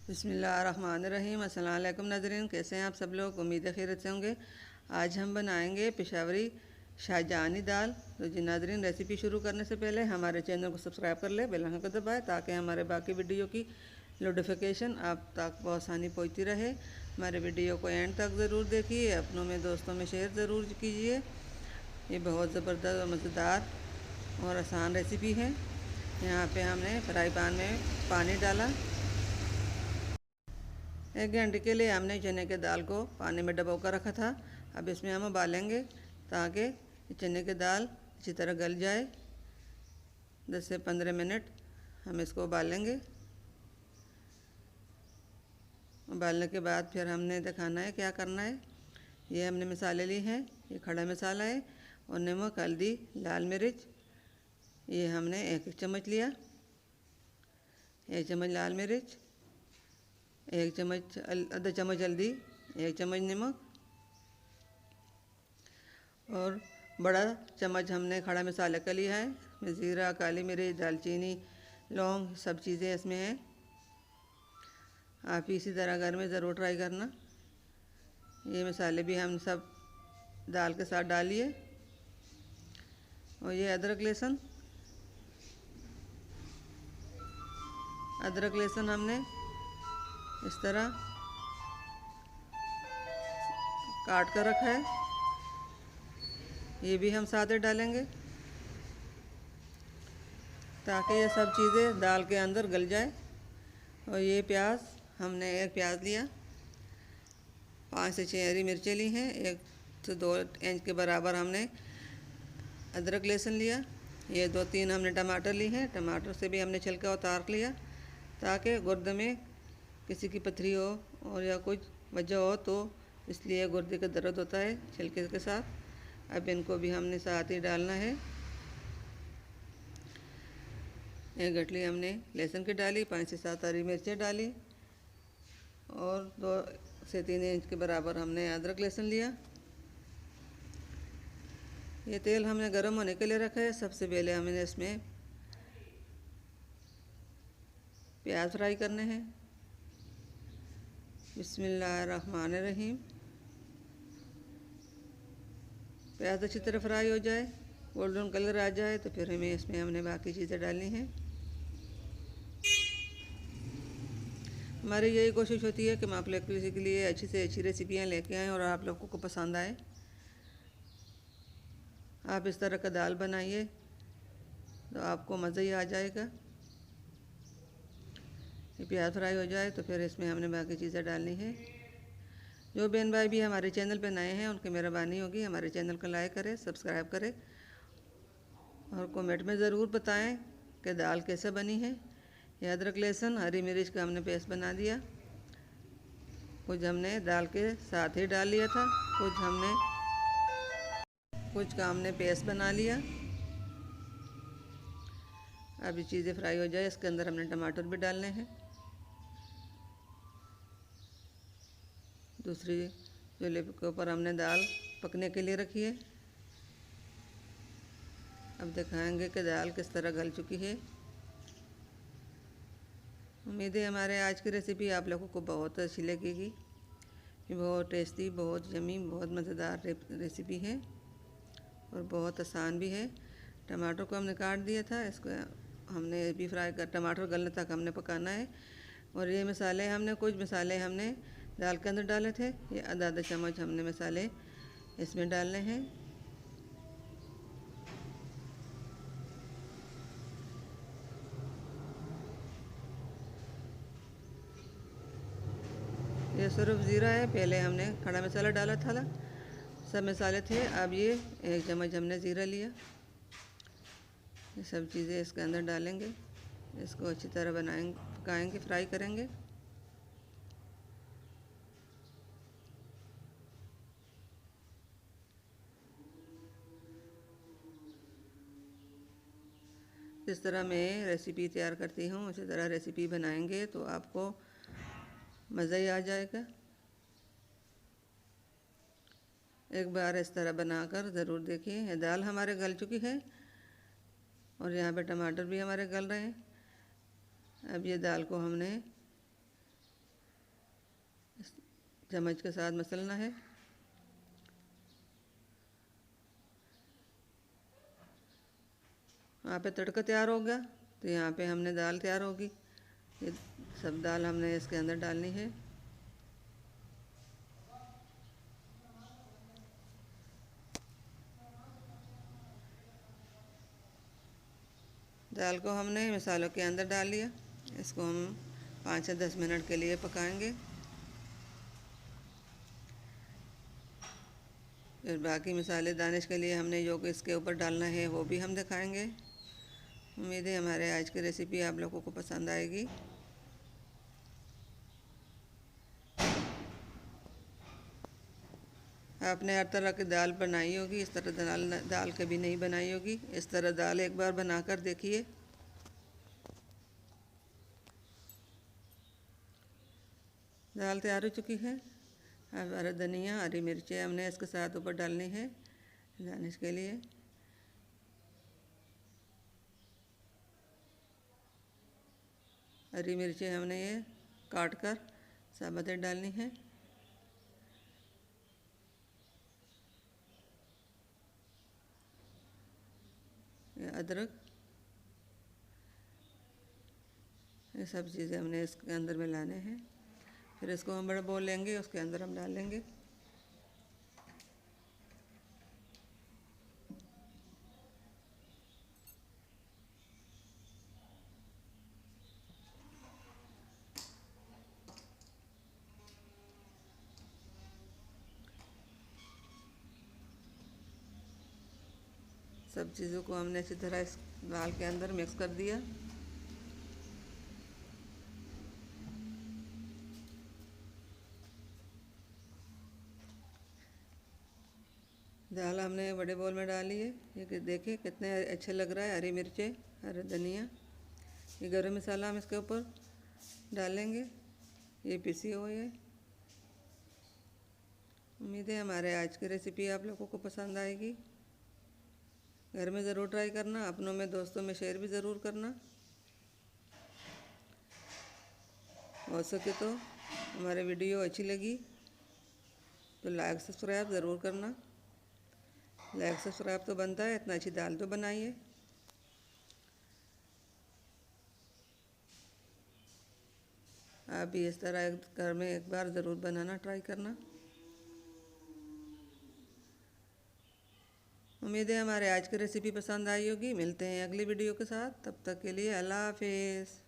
बिस्मिल्लाहिर्रहमानिर्रहीम। अस्सलाम वालेकुम नाज़रीन, कैसे हैं आप सब लोग? उम्मीद है खैरियत से होंगे। आज हम बनाएंगे पेशावरी शाहजहानी दाल। तो जी नाज़रीन, रेसिपी शुरू करने से पहले हमारे चैनल को सब्सक्राइब कर ले, बेल आइकन को दबाएं ताकि हमारे बाकी वीडियो की नोटिफिकेशन आप तक आसानी पहुँचती रहे। हमारे वीडियो को एंड तक ज़रूर देखिए, अपनों में दोस्तों में शेयर ज़रूर कीजिए। ये बहुत ज़बरदस्त और मज़ेदार और आसान रेसिपी है। यहाँ पे हमने फ्राई पैन में पानी डाला। 1 घंटे के लिए हमने चने की दाल को पानी में डबो कर रखा था। अब इसमें हम उबालेंगे ताकि चने की दाल अच्छी तरह गल जाए। 10 से 15 मिनट हम इसको उबालेंगे। उबालने के बाद फिर हमने दिखाना है क्या करना है। ये हमने मसाले लिए हैं। ये खड़ा मसाला है और नमक, हल्दी, लाल मिर्च, ये हमने 1 चम्मच लिया। 1 चम्मच लाल मिर्च, 1 चम्मच आधा चम्मच हल्दी, 1 चम्मच नमक और बड़ा चम्मच हमने खड़ा मसाले का लिया है। इसमें ज़ीरा, काली मिर्च, दालचीनी, लौंग सब चीज़ें इसमें हैं। आप इसी तरह घर में ज़रूर ट्राई करना। ये मसाले भी हम सब दाल के साथ डालिए। और ये अदरक लहसुन हमने इस तरह काट कर रखा है, ये भी हम साथ ही डालेंगे ताकि ये सब चीज़ें दाल के अंदर गल जाए। और ये प्याज हमने 1 प्याज लिया, 5 से 6 हरी मिर्चें ली हैं, 1 से 2 इंच के बराबर हमने अदरक लहसुन लिया। ये 2-3 हमने टमाटर ली हैं, टमाटर से भी हमने छिलका उतार लिया ताकि गुर्दे में किसी की पथरी हो और या कुछ वजह हो तो इसलिए गुर्दे का दर्द होता है छिलके के साथ। अब इनको भी हमने साथ ही डालना है। 1 गठली हमने लहसुन की डाली, 5 से 7 हरी मिर्चें डाली और 2 से 3 इंच के बराबर हमने अदरक लहसुन लिया। ये तेल हमने गर्म होने के लिए रखा है। सबसे पहले हमने इसमें प्याज फ्राई करने हैं। बिस्मिल्लाहिर्रहमानिर्रहीम। प्याज अच्छी तरह फ्राई हो जाए, गोल्डन कलर आ जाए तो फिर हमें इसमें हमने बाकी चीज़ें डालनी हैं। हमारी यही कोशिश होती है कि हम आप लोग के लिए अच्छी से अच्छी रेसिपियाँ लेके आएँ और आप लोगों को पसंद आए। आप इस तरह का दाल बनाइए तो आपको मज़ा ही आ जाएगा। ये प्याज फ्राई हो जाए तो फिर इसमें हमने बाकी चीज़ें डालनी है। जो बहन भाई भी हमारे चैनल पर नए हैं उनकी मेहरबानी होगी हमारे चैनल को लाइक करें, सब्सक्राइब करें और कमेंट में ज़रूर बताएं कि दाल कैसे बनी है। ये अदरक लहसुन हरी मिर्च का हमने पेस्ट बना दिया। कुछ हमने दाल के साथ ही डाल लिया था, कुछ का हमने पेस्ट बना लिया। अब ये चीज़ें फ्राई हो जाए, इसके अंदर हमने टमाटर भी डालने हैं। दूसरी चूल्हे के ऊपर हमने दाल पकने के लिए रखी है। अब दिखाएंगे कि दाल किस तरह गल चुकी है। उम्मीद है हमारे आज की रेसिपी आप लोगों को बहुत अच्छी लगेगी। ये बहुत टेस्टी, बहुत यमी, बहुत मज़ेदार रेसिपी है और बहुत आसान भी है। टमाटर को हमने काट दिया था, इसको हमने भी फ्राई कर टमाटर गलने तक हमने पकाना है। और ये मसाले हमने कुछ मसाले हमने दाल के अंदर डाले थे। ये आधा चम्मच हमने मसाले इसमें डालने हैं। ये सिर्फ ज़ीरा है, पहले हमने खड़ा मसाला डाला था, सब मसाले थे। अब ये 1 चम्मच हमने ज़ीरा लिया। ये सब चीज़ें इसके अंदर डालेंगे, इसको अच्छी तरह पकाएंगे, फ्राई करेंगे। जिस तरह मैं रेसिपी तैयार करती हूँ उसी तरह रेसिपी बनाएंगे तो आपको मज़ा ही आ जाएगा। एक बार इस तरह बनाकर ज़रूर देखिए। ये दाल हमारे गल चुकी है और यहाँ पे टमाटर भी हमारे गल रहे हैं। अब ये दाल को हमने चम्मच के साथ मसलना है। यहाँ पे तड़का तैयार हो गया, तो यहाँ पे हमने दाल तैयार होगी। ये सब दाल हमने इसके अंदर डालनी है। दाल को हमने मसालों के अंदर डाल लिया। इसको हम 5 से 10 मिनट के लिए पकाएंगे। फिर बाकी मसाले दानिश के लिए हमने जो इसके ऊपर डालना है वो भी हम दिखाएंगे। उम्मीद है हमारे आज की रेसिपी आप लोगों को पसंद आएगी। आपने हर तरह की दाल बनाई होगी, इस तरह दाल कभी नहीं बनाई होगी। इस तरह दाल एक बार बनाकर देखिए। दाल तैयार हो चुकी है। अब हरा धनिया, हरी मिर्चें हमने इसके साथ ऊपर डालनी है गार्निश के लिए। हरी मिर्चें हमने ये काट कर साबुत डालनी है। ये अदरक, ये सब चीज़ें हमने इसके अंदर मिलाने हैं। फिर इसको हम बड़ा बोल लेंगे, उसके अंदर हम डाल लेंगे। सब चीज़ों को हमने अच्छी तरह इस दाल के अंदर मिक्स कर दिया। दाल हमने बड़े बोल में डाली है। ये देखिए कितने अच्छे लग रहा है। हरी मिर्चें, हरा धनिया, ये गरम मसाला हम इसके ऊपर डालेंगे। ये पिसी हुई है। उम्मीद है हमारे आज की रेसिपी आप लोगों को पसंद आएगी। घर में ज़रूर ट्राई करना, अपनों में दोस्तों में शेयर भी ज़रूर करना। हो सके तो हमारे वीडियो अच्छी लगी तो लाइक सब्सक्राइब ज़रूर करना। लाइक सब्सक्राइब तो बनता है, इतना अच्छी दाल तो बनाइए। आप भी इस तरह घर में एक बार ज़रूर बनाना ट्राई करना। उम्मीद है हमारे आज की रेसिपी पसंद आई होगी। मिलते हैं अगली वीडियो के साथ, तब तक के लिए अल्लाह हाफिज़।